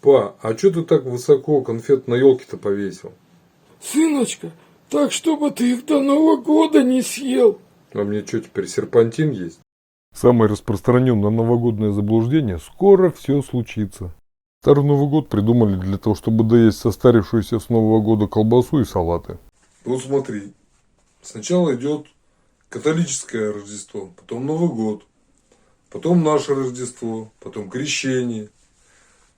Па, а чё ты так высоко конфет на елке-то повесил? Сыночка, так чтобы ты их до Нового года не съел. А мне что, теперь серпантин есть? Самое распространенное новогоднее заблуждение – скоро все случится. Старый Новый год придумали для того, чтобы доесть состарившуюся с Нового года колбасу и салаты. Вот смотри, сначала идет католическое Рождество, потом Новый год, потом наше Рождество, потом Крещение.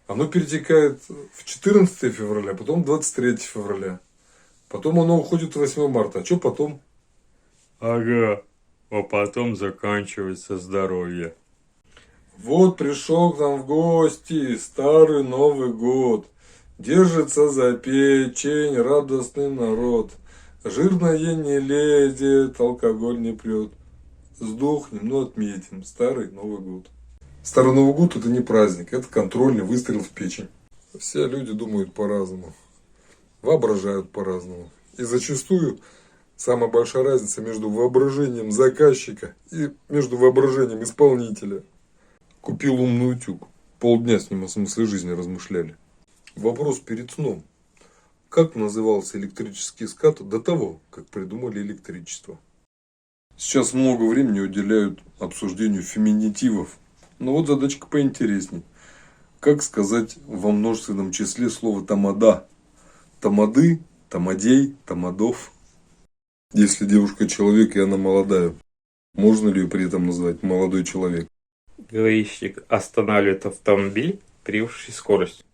Оно перетекает в 14 февраля, потом 23 февраля. Потом оно уходит в 8 марта. А что потом? Ага, а потом заканчивается здоровье. Вот пришел к нам в гости старый Новый год. Держится за печень радостный народ. Жирное не лезет, алкоголь не прет. Сдохнем, но отметим старый Новый год. Старый Новый год это не праздник, это контрольный выстрел в печень. Все люди думают по-разному, воображают по-разному. И зачастую самая большая разница между воображением заказчика и между воображением исполнителя. Купил умный утюг. Полдня с ним о смысле жизни размышляли. Вопрос перед сном. Как назывался электрический скат до того, как придумали электричество? Сейчас много времени уделяют обсуждению феминитивов. Но вот задачка поинтересней. Как сказать во множественном числе слово тамада? Тамады, тамадей, тамадов. Если девушка человек и она молодая, можно ли ее при этом назвать молодой человек? Гаишник останавливает автомобиль, превысивший скорость.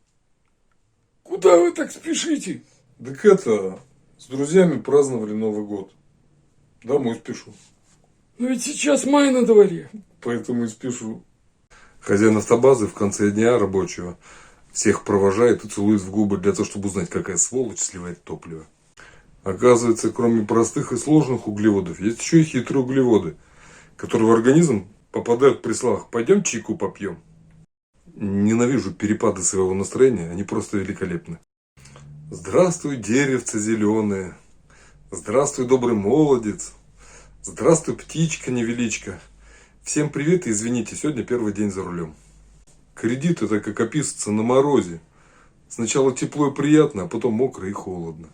Куда вы так спешите? Так это, с друзьями праздновали Новый год. Домой спешу. Но ведь сейчас май на дворе. Поэтому и спешу. Хозяин автобазы в конце дня рабочего всех провожает и целует в губы для того, чтобы узнать, какая сволочь сливает топливо. Оказывается, кроме простых и сложных углеводов, есть еще и хитрые углеводы, которые в организм попадают при словах «пойдем чайку попьем». Ненавижу перепады своего настроения, они просто великолепны. Здравствуй, деревце зеленое. Здравствуй, добрый молодец. Здравствуй, птичка невеличка. Всем привет и извините, сегодня первый день за рулем. Кредит это как описывается на морозе. Сначала тепло и приятно, а потом мокро и холодно.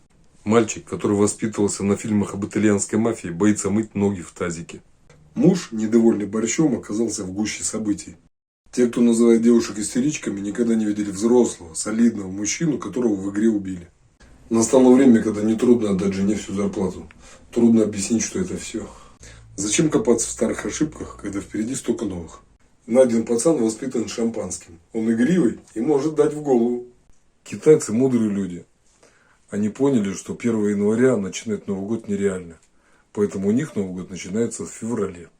Мальчик, который воспитывался на фильмах об итальянской мафии, боится мыть ноги в тазике. Муж, недовольный борщом, оказался в гуще событий. Те, кто называет девушек истеричками, никогда не видели взрослого, солидного мужчину, которого в игре убили. Настало время, когда нетрудно отдать жене всю зарплату. Трудно объяснить, что это все. Зачем копаться в старых ошибках, когда впереди столько новых? Найден пацан воспитан шампанским. Он игривый и может дать в голову. Китайцы мудрые люди. Они поняли, что 1 января начинать Новый год нереально. Поэтому у них Новый год начинается в феврале.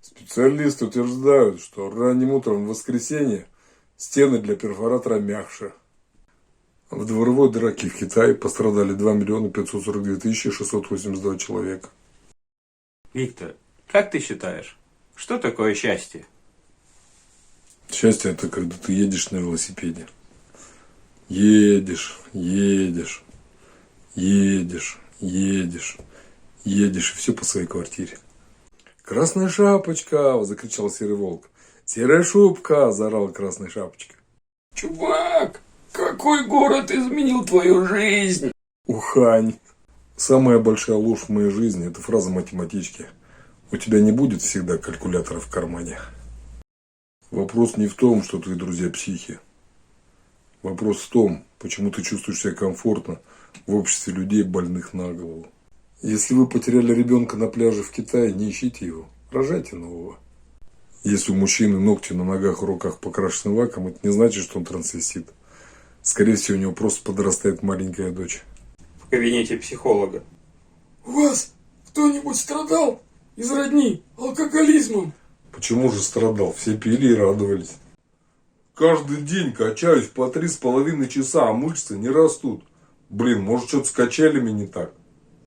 Специалисты утверждают, что ранним утром в воскресенье стены для перфоратора мягче. В дворовой драке в Китае пострадали 2 542 682 человека. Виктор, как ты считаешь, что такое счастье? Счастье это когда ты едешь на велосипеде. Едешь, едешь, едешь, едешь, едешь и все по своей квартире. «Красная шапочка!» – закричал серый волк. «Серая шубка!» – заорала красная шапочка. Чувак, какой город изменил твою жизнь? Ухань. Самая большая ложь в моей жизни – это фраза математички. У тебя не будет всегда калькулятора в кармане. Вопрос не в том, что твои друзья психи. Вопрос в том, почему ты чувствуешь себя комфортно в обществе людей, больных на голову. Если вы потеряли ребенка на пляже в Китае, не ищите его, рожайте нового. Если у мужчины ногти на ногах и руках покрашены лаком, это не значит, что он трансвестит. Скорее всего, у него просто подрастает маленькая дочь. В кабинете психолога. У вас кто-нибудь страдал из родни алкоголизмом? Почему же страдал? Все пили и радовались. Каждый день качаюсь по 3,5 часа, а мышцы не растут. Блин, может что-то с качелями не так?